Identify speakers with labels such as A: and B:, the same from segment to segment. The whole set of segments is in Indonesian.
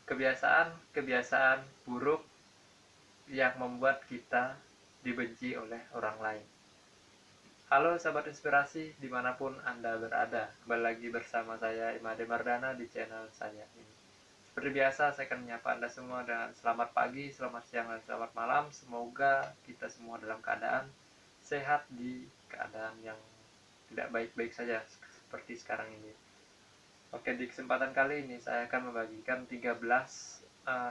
A: kebiasaan buruk yang membuat kita dibenci oleh orang lain. Halo sahabat inspirasi dimanapun Anda berada, kembali lagi bersama saya Imade Mardana di channel saya ini. Seperti biasa saya akan menyapa Anda semua dengan selamat pagi, selamat siang, dan selamat malam. Semoga kita semua dalam keadaan sehat di keadaan yang tidak baik-baik saja seperti sekarang ini. Oke, di kesempatan kali ini saya akan membagikan 13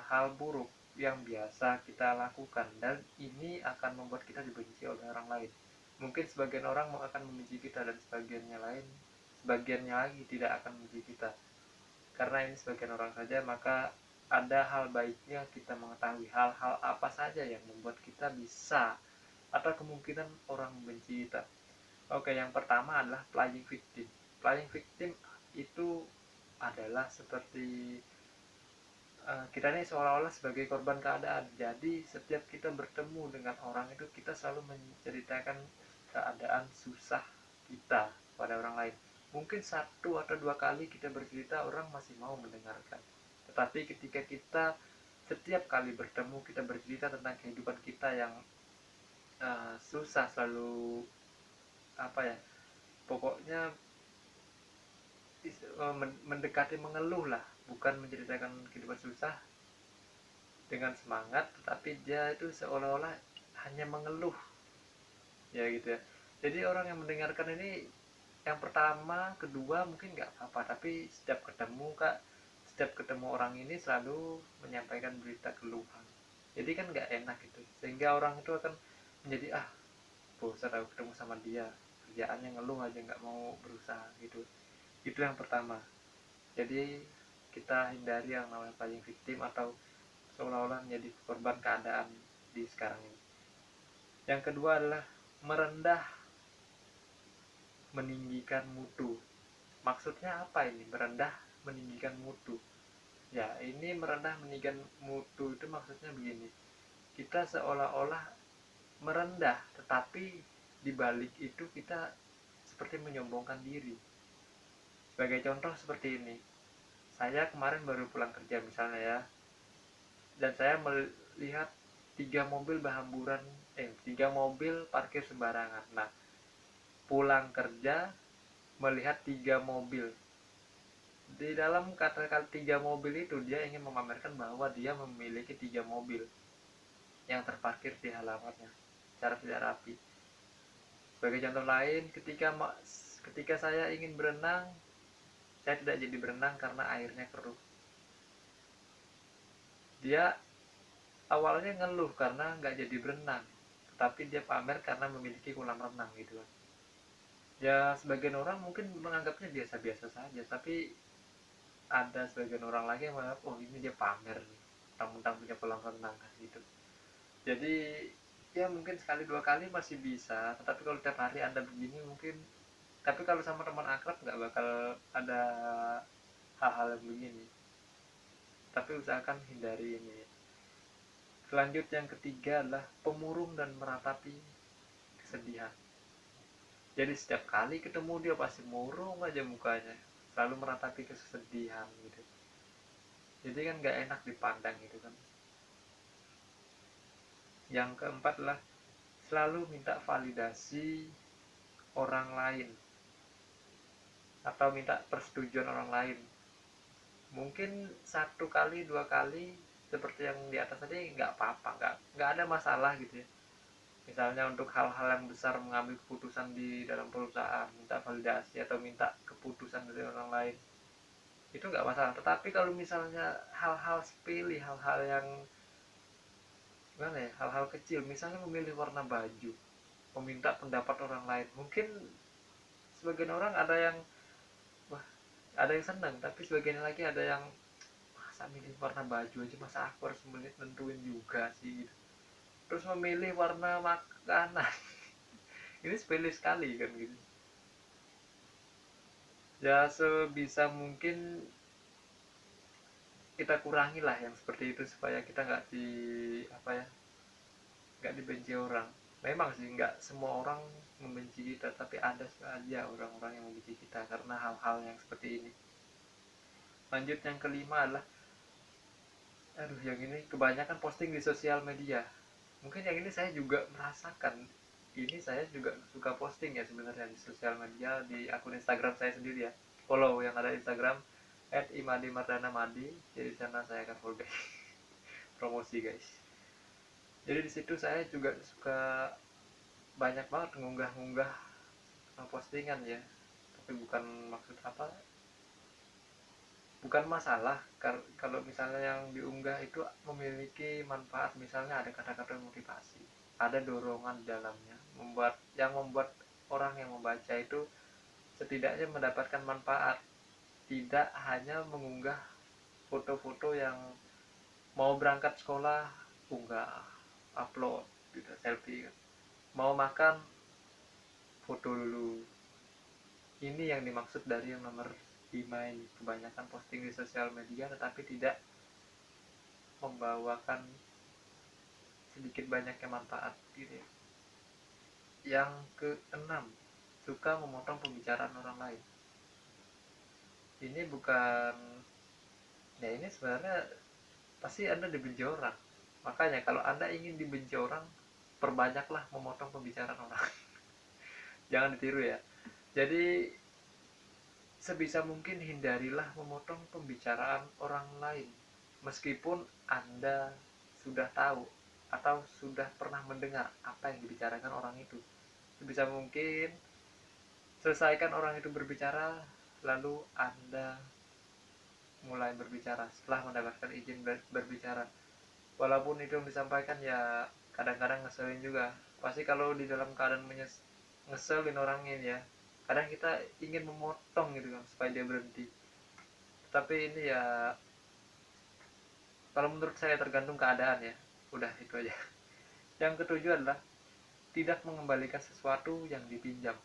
A: hal buruk yang biasa kita lakukan dan ini akan membuat kita dibenci oleh orang lain. Mungkin sebagian orang akan membenci kita dan sebagiannya lagi tidak akan membenci kita. Karena ini sebagian orang saja, maka ada hal baiknya kita mengetahui hal-hal apa saja yang membuat kita bisa atau kemungkinan orang membenci kita. Oke, yang pertama adalah playing victim. Playing victim itu adalah seperti kita ini seolah-olah sebagai korban keadaan. Jadi setiap kita bertemu dengan orang itu, kita selalu menceritakan keadaan susah kita pada orang lain. Mungkin 1 atau 2 kali kita bercerita, orang masih mau mendengarkan. Tetapi ketika kita setiap kali bertemu, kita bercerita tentang kehidupan kita yang susah, selalu apa ya, pokoknya mendekati mengeluh lah, bukan menceritakan kehidupan susah dengan semangat, tetapi dia itu seolah-olah hanya mengeluh ya gitu ya. Jadi orang yang mendengarkan ini yang pertama, kedua mungkin nggak apa-apa, tapi setiap ketemu orang ini selalu menyampaikan berita keluhan. Jadi kan nggak enak gitu, sehingga orang itu akan menjadi bosan aku ketemu sama dia, kerjaannya ngeluh aja, nggak mau berusaha gitu. Itu yang pertama. Jadi kita hindari yang namanya playing victim atau seolah-olah menjadi korban keadaan di sekarang ini. Yang kedua adalah merendah meninggikan mutu. Maksudnya apa ini merendah meninggikan mutu? Ya, ini merendah meninggikan mutu itu maksudnya begini. Kita seolah-olah merendah, tetapi di balik itu kita seperti menyombongkan diri. Sebagai contoh seperti ini. Saya kemarin baru pulang kerja misalnya ya, dan saya melihat 3 mobil berhamburan, 3 mobil parkir sembarangan. Nah, pulang kerja melihat 3 mobil. Di dalam kata-kata 3 mobil itu, dia ingin memamerkan bahwa dia memiliki 3 mobil yang terparkir di halamannya secara tidak rapi. Sebagai contoh lain, ketika saya ingin berenang, saya tidak jadi berenang karena airnya keruh. Dia awalnya ngeluh karena nggak jadi berenang, tetapi dia pamer karena memiliki kolam renang gitu kan. Ya, sebagian orang mungkin menganggapnya biasa-biasa saja, tapi ada sebagian orang lagi yang menganggap, oh ini dia pamer nih, mentang-mentang punya kolam renang kan gitu. Jadi ya mungkin sekali 2 kali masih bisa, tetapi kalau tiap hari Anda begini mungkin, tapi kalau sama teman akrab nggak bakal ada hal-hal yang begini. Tapi usahakan hindari ini. Selanjut yang ketiga adalah pemurung dan meratapi kesedihan. Jadi setiap kali ketemu dia pasti murung aja mukanya, selalu meratapi kesedihan gitu. Jadi kan nggak enak dipandang gitu kan. Yang keempat adalah selalu minta validasi orang lain atau minta persetujuan orang lain. Mungkin 1 kali 2 kali seperti yang di atas tadi nggak apa-apa, nggak ada masalah gitu ya. Misalnya untuk hal-hal yang besar, mengambil keputusan di dalam perusahaan, minta validasi atau minta keputusan dari orang lain, itu nggak masalah. Tetapi kalau misalnya hal-hal sepele, hal-hal yang gimana ya, hal-hal kecil, misalnya memilih warna baju, meminta pendapat orang lain, mungkin sebagian orang ada yang senang, tapi sebagian lagi ada yang, masa milih warna baju aja, masa aku harus nentuin juga sih gitu. Terus memilih warna makanan ini sepele sekali kan gitu. Ya sebisa mungkin kita kurangi lah yang seperti itu, supaya kita nggak dibenci orang. Memang sih nggak semua orang membenci kita, tapi ada saja orang-orang yang membenci kita karena hal-hal yang seperti ini. Lanjut yang kelima adalah Aduh, yang ini kebanyakan posting di sosial media. Mungkin yang ini saya juga merasakan. Ini saya juga suka posting ya sebenarnya di sosial media, di akun Instagram saya sendiri ya. Follow yang ada Instagram @imadi_mardana_madi. Jadi di sana saya akan follow guys. Promosi guys. Jadi di situ saya juga suka banyak banget ngunggah-ngunggah postingan ya. Tapi bukan maksud apa, bukan masalah kalau misalnya yang diunggah itu memiliki manfaat, misalnya ada kata-kata motivasi, ada dorongan di dalamnya, membuat orang yang membaca itu setidaknya mendapatkan manfaat, tidak hanya mengunggah foto-foto yang mau berangkat sekolah unggah, upload gitu, selfie kan. Mau makan foto dulu. Ini yang dimaksud dari yang nomor 5 ini, kebanyakan posting di sosial media tetapi tidak membawakan sedikit banyaknya manfaat gitu ya. Yang keenam, suka memotong pembicaraan orang lain. Ini bukan, ya ini sebenarnya pasti Anda dibenci orang. Makanya kalau Anda ingin dibenci orang, perbanyaklah memotong pembicaraan orang. Jangan ditiru ya. Jadi sebisa mungkin hindarilah memotong pembicaraan orang lain. Meskipun Anda sudah tahu atau sudah pernah mendengar apa yang dibicarakan orang itu, sebisa mungkin selesaikan orang itu berbicara, lalu Anda mulai berbicara setelah mendapatkan izin berbicara. Walaupun itu yang disampaikan ya kadang-kadang ngeselin juga. Pasti kalau di dalam keadaan ngeselin orang ini ya, kadang kita ingin memotong gitu kan supaya dia berhenti. Tapi ini ya kalau menurut saya tergantung keadaan ya. Udah itu aja. Yang ketujuh adalah tidak mengembalikan sesuatu yang dipinjam.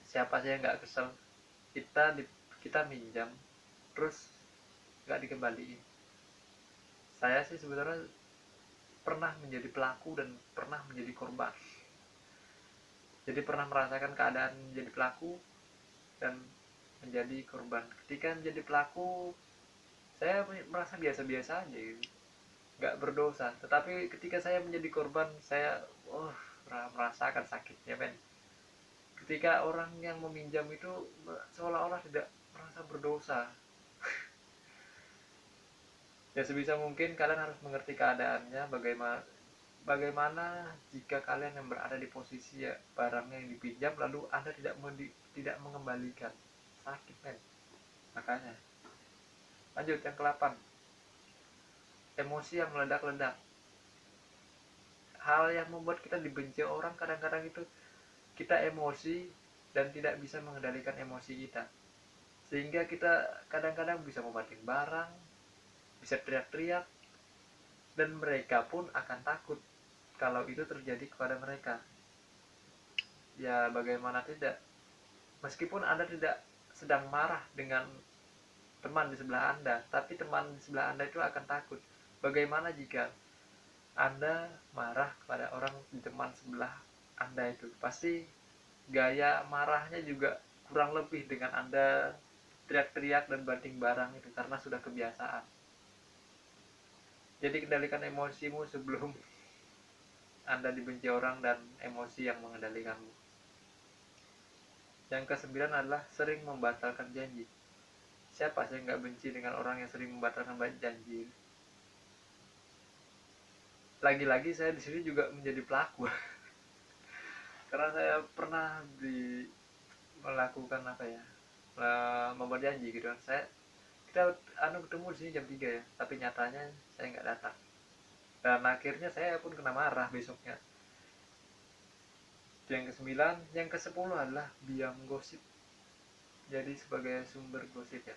A: Siapa sih yang nggak kesel kita minjam terus nggak dikembaliin. Saya sih sebenarnya pernah menjadi pelaku dan pernah menjadi korban. Jadi pernah merasakan keadaan menjadi pelaku dan menjadi korban. Ketika menjadi pelaku, saya merasa biasa-biasa aja gitu, nggak berdosa. Tetapi ketika saya menjadi korban, saya merasakan sakitnya men. Ketika orang yang meminjam itu seolah-olah tidak merasa berdosa. Ya sebisa mungkin kalian harus mengerti keadaannya, bagaimana jika kalian yang berada di posisi ya barangnya yang dipinjam lalu Anda tidak mengembalikan. Sakit men. Makanya lanjut yang ke-8, emosi yang meledak-ledak. Hal yang membuat kita dibenci orang kadang-kadang itu kita emosi dan tidak bisa mengendalikan emosi kita, sehingga kita kadang-kadang bisa membatin barang, bisa teriak-teriak, dan mereka pun akan takut kalau itu terjadi kepada mereka. Ya bagaimana tidak, meskipun Anda tidak sedang marah dengan teman di sebelah Anda, tapi teman di sebelah Anda itu akan takut. Bagaimana jika Anda marah kepada orang di teman sebelah Anda itu? Pasti gaya marahnya juga kurang lebih dengan Anda teriak-teriak dan banting barang itu karena sudah kebiasaan. Jadi kendalikan emosimu sebelum Anda dibenci orang dan emosi yang mengendalikanmu. Yang ke-9 adalah sering membatalkan janji. Siapa sih yang nggak benci dengan orang yang sering membatalkan janji? Lagi-lagi saya di sini juga menjadi pelaku. Karena saya pernah melakukan apa ya? Membuat janji gitu kan. Kita ketemu di sini jam 3 ya, tapi nyatanya saya nggak datang. Dan akhirnya saya pun kena marah besoknya. Yang ke-9, yang ke-10 adalah biang gosip. Jadi sebagai sumber gosip ya.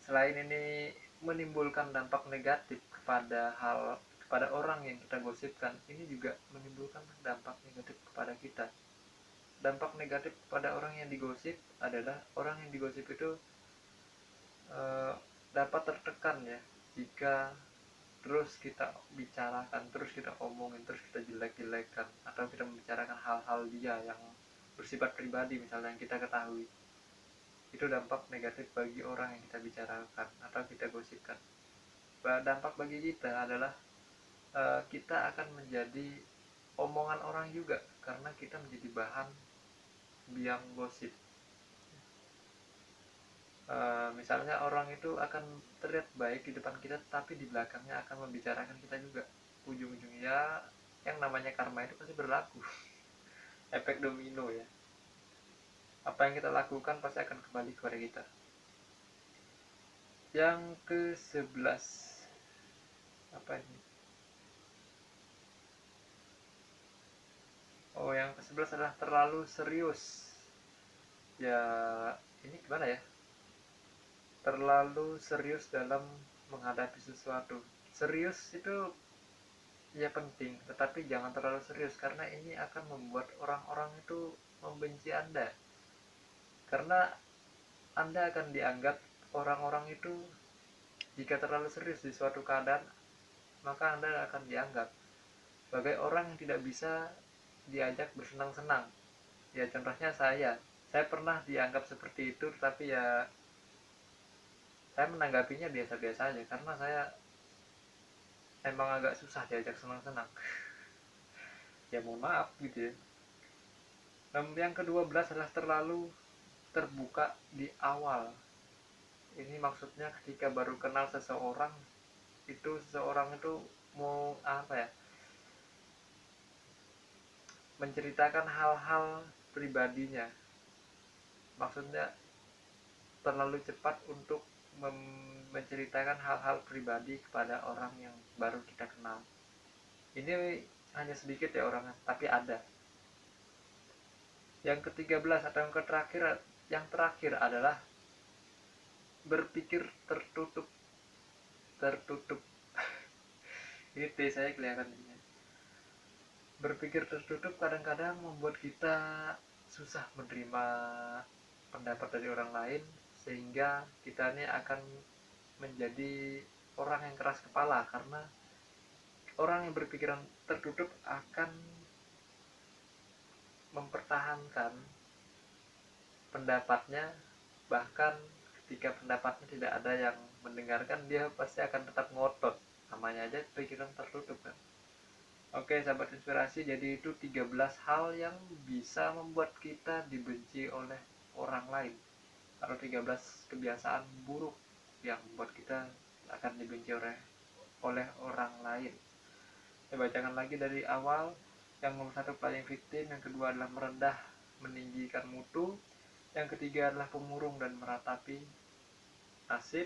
A: Selain ini menimbulkan dampak negatif kepada orang yang kita gosipkan, ini juga menimbulkan dampak negatif kepada kita. Dampak negatif kepada orang yang digosip adalah orang yang digosip itu dapat tertekan ya jika terus kita bicarakan, terus kita omongin, terus kita jelek-jelekan, atau kita membicarakan hal-hal dia yang bersifat pribadi misalnya yang kita ketahui. Itu dampak negatif bagi orang yang kita bicarakan atau kita gosipkan. dampak bagi kita adalah kita akan menjadi omongan orang juga, karena kita menjadi bahan biang gosip. Misalnya orang itu akan terlihat baik di depan kita, tapi di belakangnya akan membicarakan kita juga. Ujung-ujungnya yang namanya karma itu pasti berlaku. Efek domino ya. Apa yang kita lakukan pasti akan kembali kepada kita. Yang ke-11, apa ini? Oh, yang ke-11 adalah terlalu serius. Ya, ini gimana ya? Terlalu serius dalam menghadapi sesuatu. Serius itu ya penting, tetapi jangan terlalu serius, karena ini akan membuat orang-orang itu membenci Anda. Karena Anda akan dianggap orang-orang itu, jika terlalu serius di suatu keadaan, maka Anda akan dianggap sebagai orang yang tidak bisa diajak bersenang-senang. Ya contohnya saya pernah dianggap seperti itu, tapi ya saya menanggapinya biasa-biasa aja, karena saya emang agak susah diajak senang-senang. Ya mohon maaf gitu ya. Yang ke-12 adalah terlalu terbuka di awal. Ini maksudnya ketika baru kenal seseorang, seseorang itu mau apa ya, menceritakan hal-hal pribadinya. Maksudnya terlalu cepat untuk menceritakan hal-hal pribadi kepada orang yang baru kita kenal. Ini hanya sedikit ya orangnya, tapi ada. Yang ke-13 atau yang terakhir adalah berpikir tertutup. Tertutup. Ini T saya kelihatan ini. Berpikir tertutup kadang-kadang membuat kita susah menerima pendapat dari orang lain, sehingga kita ini akan menjadi orang yang keras kepala, karena orang yang berpikiran tertutup akan mempertahankan pendapatnya, bahkan ketika pendapatnya tidak ada yang mendengarkan, dia pasti akan tetap ngotot. Namanya aja pikiran tertutup kan. Oke sahabat inspirasi, jadi itu 13 hal yang bisa membuat kita dibenci oleh orang lain, atau 13 kebiasaan buruk yang membuat kita akan dibenci oleh orang lain. Saya bacakan lagi dari awal. Yang nomor 1 playing victim, yang kedua adalah merendah meninggikan mutu, yang ketiga adalah pemurung dan meratapi nasib,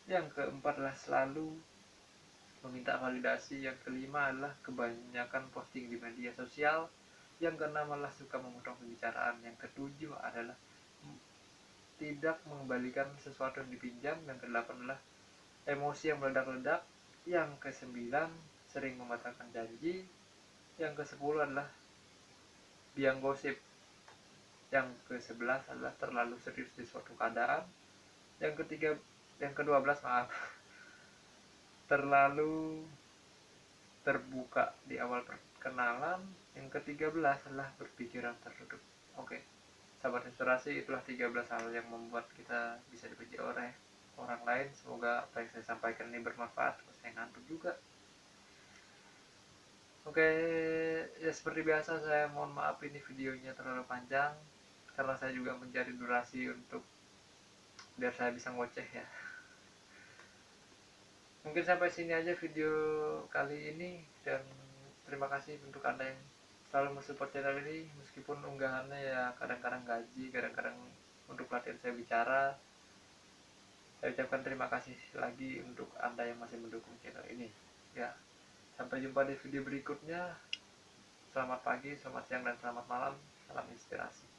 A: yang keempat adalah selalu meminta validasi, yang kelima adalah kebanyakan posting di media sosial, yang keenam adalah suka memotong pembicaraan, yang ketujuh adalah tidak mengembalikan sesuatu yang dipinjam, yang kedelapan adalah emosi yang meledak-ledak, yang kesembilan sering membatalkan janji, yang ke-10 adalah biang gosip, yang ke-11 adalah terlalu serius di suatu keadaan, yang ke-12 maaf, terlalu terbuka di awal perkenalan, yang ke-13 adalah berpikiran tertutup. Oke, sahabat inspirasi, itulah 13 hal yang membuat kita bisa dibenci oleh orang lain. Semoga apa yang saya sampaikan ini bermanfaat. Saya ngantuk juga. Oke, ya seperti biasa saya mohon maaf ini videonya terlalu panjang, karena saya juga mencari durasi untuk biar saya bisa ngoceh ya. Mungkin sampai sini aja video kali ini, dan terima kasih untuk Anda yang selalu mensupport channel ini, meskipun unggahannya ya kadang-kadang gaji, kadang-kadang untuk pelatihan saya bicara. Saya ucapkan terima kasih lagi untuk Anda yang masih mendukung channel ini ya. Sampai jumpa di video berikutnya. Selamat pagi, selamat siang, dan selamat malam. Salam inspirasi.